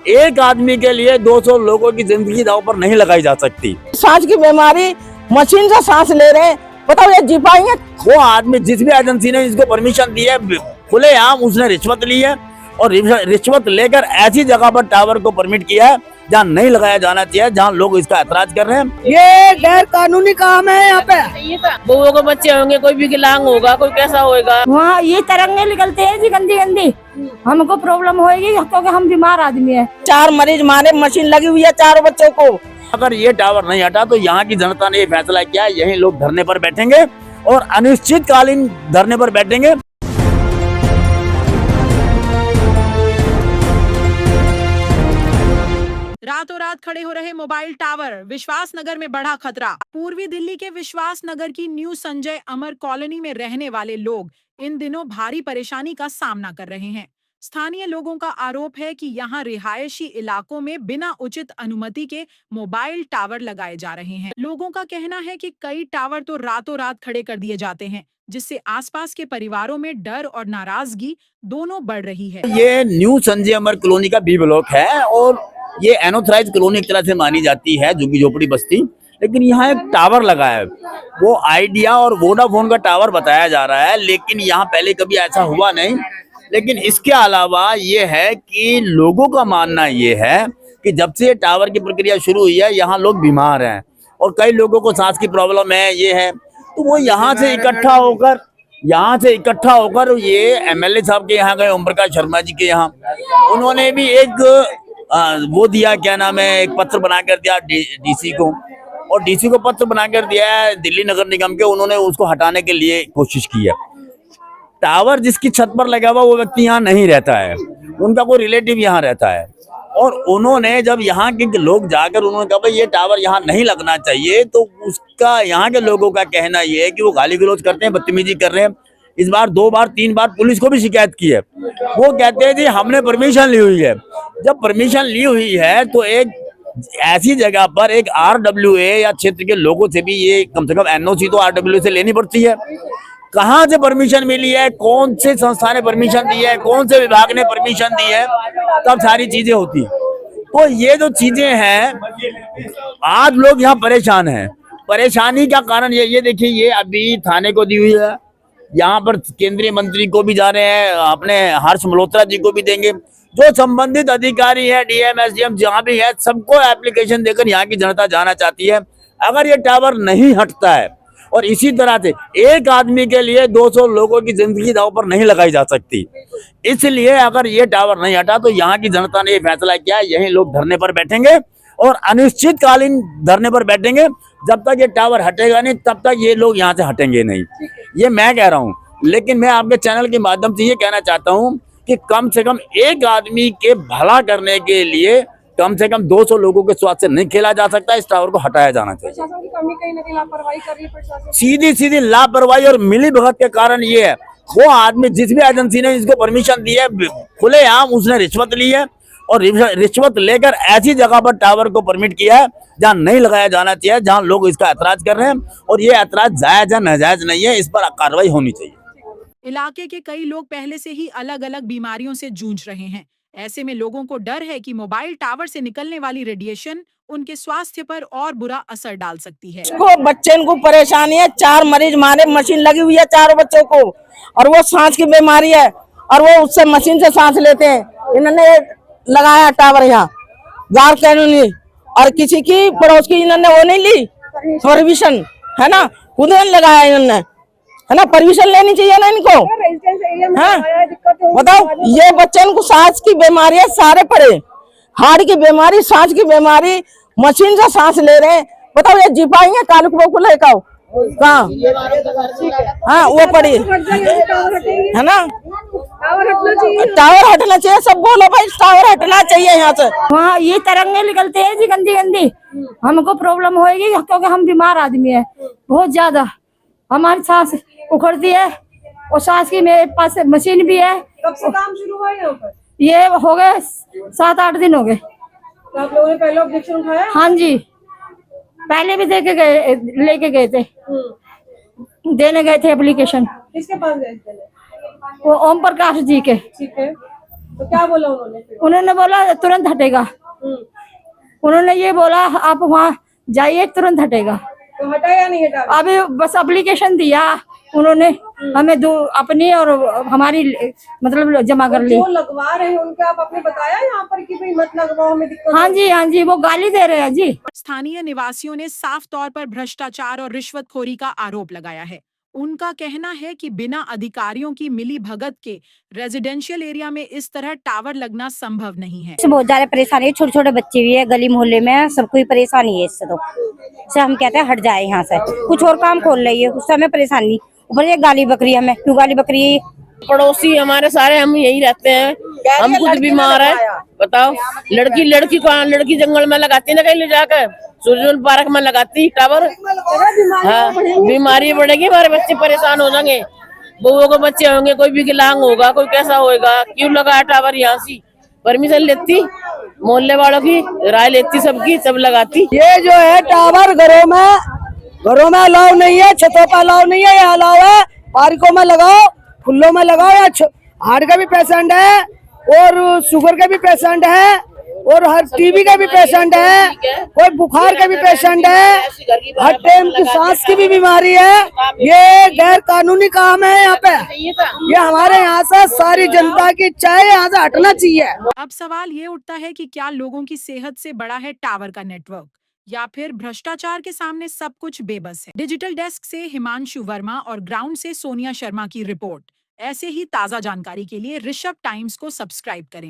एक आदमी के लिए 200 लोगों की जिंदगी दांव पर नहीं लगाई जा सकती। सांस की बीमारी, मशीन से सांस ले रहे हैं, बताओ ये जी पाएंगे? वो आदमी जिस भी एजेंसी ने इसको परमिशन दी है, खुलेआम उसने रिश्वत ली है और रिश्वत लेकर ऐसी जगह पर टावर को परमिट किया है जहाँ नहीं लगाया जाना चाहिए, जहाँ लोग इसका ऐतराज कर रहे हैं। ये गैर कानूनी काम है यहाँ पे। बहुओं के बच्चे होंगे, कोई विकलांग होगा, कोई कैसा होगा। वहाँ ये तरंगे निकलते हैं जी गंदी गंदी, हमको प्रॉब्लम होएगी क्योंकि हम बीमार आदमी है। 4 मरीज मारे, मशीन लगी हुई है 4 बच्चों को। अगर ये टावर नहीं हटा तो यहाँ की जनता ने ये फैसला किया, यही लोग धरने पर बैठेंगे और अनिश्चितकालीन धरने पर बैठेंगे। रातों रात खड़े हो रहे मोबाइल टावर, विश्वास नगर में बढ़ा खतरा। पूर्वी दिल्ली के विश्वास नगर की न्यू संजय अमर कॉलोनी में रहने वाले लोग इन दिनों भारी परेशानी का सामना कर रहे हैं। स्थानीय लोगों का आरोप है कि यहाँ रिहायशी इलाकों में बिना उचित अनुमति के मोबाइल टावर लगाए जा रहे हैं। लोगों का कहना है कि कई टावर तो रातों रात खड़े कर दिए जाते हैं, जिससे आसपास के परिवारों में डर और नाराजगी दोनों बढ़ रही है। ये न्यू संजय अमर कॉलोनी का बी ब्लॉक है और ये अनऑथराइज कॉलोनी एक तरह से मानी जाती है, झुग्गी झोपड़ी बस्ती। लेकिन यहाँ एक टावर लगा है, वो आइडिया और वोडाफोन का टावर बताया जा रहा है, लेकिन यहाँ पहले कभी ऐसा हुआ नहीं। लेकिन इसके अलावा ये है कि लोगों का मानना ये है कि जब से ये टावर की प्रक्रिया शुरू हुई है, यहाँ लोग बीमार हैं और कई लोगों को सांस की प्रॉब्लम है, ये है। तो वो यहाँ से इकट्ठा होकर ये एमएलए साहब के यहाँ गए, ओम प्रकाश शर्मा जी के यहाँ। उन्होंने भी एक वो दिया, क्या नाम है, एक पत्र बनाकर दिया डीसी को, और डीसी को पत्र बनाकर दिया है दिल्ली नगर निगम के। उन्होंने उसको हटाने के लिए कोशिश की है। टावर जिसकी छत पर लगा हुआ वो व्यक्ति यहाँ नहीं रहता है, उनका कोई रिलेटिव यहाँ रहता है। और उन्होंने जब यहाँ के लोग जाकर उन्होंने कहा भाई ये टावर यहाँ नहीं लगना चाहिए, तो उसका यहाँ के लोगों का कहना ये है कि वो गाली गलौज करते हैं, बदतमीजी कर रहे हैं। इस बार 2 बार 3 बार पुलिस को भी शिकायत की है। वो कहते हैं जी हमने परमिशन ली हुई है। जब परमिशन ली हुई है तो एक ऐसी जगह पर एक RWA या क्षेत्र के लोगों से भी ये कम से कम NOC तो RWA से लेनी पड़ती है। कहाँ से परमिशन मिली है, कौन से संस्था ने परमिशन दी है, कौन से विभाग ने परमिशन दी है, तब सारी चीजें होती है। तो ये जो चीजें हैं, आज लोग यहाँ परेशान हैं। परेशानी का कारण ये देखिए, ये अभी थाने को दी हुई है, यहाँ पर केंद्रीय मंत्री को भी जा रहे हैं, अपने हर्ष मल्होत्रा जी को भी देंगे। जो संबंधित अधिकारी है, DM SDM जहाँ भी है, सबको एप्लीकेशन देकर यहाँ की जनता जाना चाहती है। अगर ये टावर नहीं हटता है और इसी तरह से एक आदमी के लिए 200 लोगों की जिंदगी दांव पर नहीं लगाई जा सकती, इसलिए अगर ये टावर नहीं हटा तो यहाँ की जनता ने ये फैसला किया, यही लोग धरने पर बैठेंगे और अनिश्चितकालीन धरने पर बैठेंगे। जब तक ये टावर हटेगा नहीं, तब तक ये लोग यहाँ से हटेंगे नहीं, ये मैं कह रहा हूँ। लेकिन मैं आपके चैनल के माध्यम से ये कहना चाहता हूँ कि कम से कम एक आदमी के भला करने के लिए कम से कम 200 लोगों के स्वास्थ्य से नहीं खेला जा सकता। इस टावर को हटाया जाना चाहिए। प्रशासन की कमी कहीं ना कहीं लापरवाही कर रही है प्रशासन। सीधी लापरवाही और मिली भगत के कारण ये है। वो आदमी जिस भी एजेंसी ने इसको परमिशन दी है, खुलेआम उसने रिश्वत ली है और रिश्वत लेकर ऐसी जगह पर टावर को परमिट किया है जहाँ नहीं लगाया जाना चाहिए, जहाँ लोग इसका ऐतराज कर रहे हैं। और ये ऐतराज जायज है, नाजायज नहीं है, इस पर कार्रवाई होनी चाहिए। इलाके के कई लोग पहले से ही अलग अलग बीमारियों से जूझ रहे हैं। ऐसे में लोगों को डर है कि मोबाइल टावर से निकलने वाली रेडिएशन उनके स्वास्थ्य पर और बुरा असर डाल सकती है। बच्चे को परेशानी है, 4 मरीज मारे, मशीन लगी हुई है 4 बच्चों को, और वो सांस की बीमारी है और वो उससे मशीन से सांस लेते हैं। इन्होंने लगाया टावर यहाँ गैर कानूनी, और किसी की पड़ोस की इन्होंने वो नहीं ली परमिशन, है ना, खुद लगाया इन्होंने, है ना। परमिशन लेनी चाहिए ना इनको, हाँ। बताओ, ये बच्चे को सांस की बीमारी है, सारे पड़े, हार्ट की बीमारी, सांस की बीमारी, मशीन से सांस ले रहे हैं। बताओ ये जी पाएंगे? कालू को लेकर कहाँ, हाँ वो पड़ी है ना। टावर हटना चाहिए, सब बोलो भाई टावर हटना चाहिए यहाँ से। वहाँ ये तरंगे निकलते हैं जी गंदी गंदी, हमको प्रॉब्लम होएगी क्योंकि हम बीमार आदमी है बहुत ज्यादा। हमारी सांस उखड़ती है और सांस की मेरे पास मशीन भी है। कब से काम शुरू हुआ है यहाँ पर? ये हो गए 7-8 दिन हो गए। तो आप लोगों ने पहले ऑब्जेक्शन उठाया? हाँ जी, पहले भी लेके गए थे, देने गए थे एप्लीकेशन। किसके पास गए थे? वो ओम प्रकाश जी के। ठीक है। तो क्या बोला उन्होंने फिर? उन्होंने बोला तुरंत हटेगा। उन्होंने ये बोला आप वहाँ जाइए तुरंत हटेगा। तो हटा या नहीं हटा? अभी बस एप्लीकेशन दिया उन्होंने हमें अपनी और हमारी मतलब जमा कर ली। जो लगवा रहे हैं उनके आप आपने बताया यहाँ पर कि भाई मत लगवाओ, हमें दिक्कत हाँ जी, हाँ जी, वो गाली दे रहे हैं जी। स्थानीय निवासियों ने साफ तौर पर भ्रष्टाचार और रिश्वतखोरी का आरोप लगाया है। उनका कहना है कि बिना अधिकारियों की मिली भगत के रेजिडेंशियल एरिया में इस तरह टावर लगना संभव नहीं है। इससे बहुत ज्यादा परेशानी है, छोटे छोटे बच्चे भी है, गली मोहल्ले में सबको ही परेशानी है इससे। तो से हम कहते हैं हट जाए यहाँ से, कुछ और काम खोल रही है, उससे हमें परेशानी। ऊपर ये गाली बकरी, हमें क्यों गाली बकरी? पड़ोसी हमारे सारे हम यही रहते हैं, हम खुद बीमार है। बताओ, लड़की लड़की जंगल में लगाती ना, कहीं ले जाकर सूर्यमल पार्क में लगाती टावर। हाँ, बीमारी बढ़ेगी, हमारे बच्चे परेशान हो जाएंगे। बउओं को बच्चे होंगे, कोई विकलांग होगा, कोई कैसा होएगा। क्यों लगाया टावर यहाँ से? परमिशन लेती, मोहल्ले वालों की राय लेती, सबकी, तब लगाती। ये जो है टावर घरों में अलाउ नहीं है, छतों पर अलाउ नहीं है, ये अलाउ है पार्कों में लगाओ, खुल्लों में लगाओ। या हार्ट का भी पेशेंट है और शुगर का भी पेशेंट है और हर टीबी का भी पेशेंट है, कोई बुखार का भी पेशेंट है, हर टाइम की सांस की भी बीमारी है। ये गैर कानूनी काम है यहाँ पे। ये हमारे यहाँ से सारी जनता की इच्छा है, यहाँ से हटना चाहिए। अब सवाल ये उठता है कि क्या लोगों की सेहत से बड़ा है टावर का नेटवर्क, या फिर भ्रष्टाचार के सामने सब कुछ बेबस है। डिजिटल डेस्क से हिमांशु वर्मा और ग्राउंड से सोनिया शर्मा की रिपोर्ट। ऐसे ही ताजा जानकारी के लिए ऋषभ टाइम्स को सब्सक्राइब करें।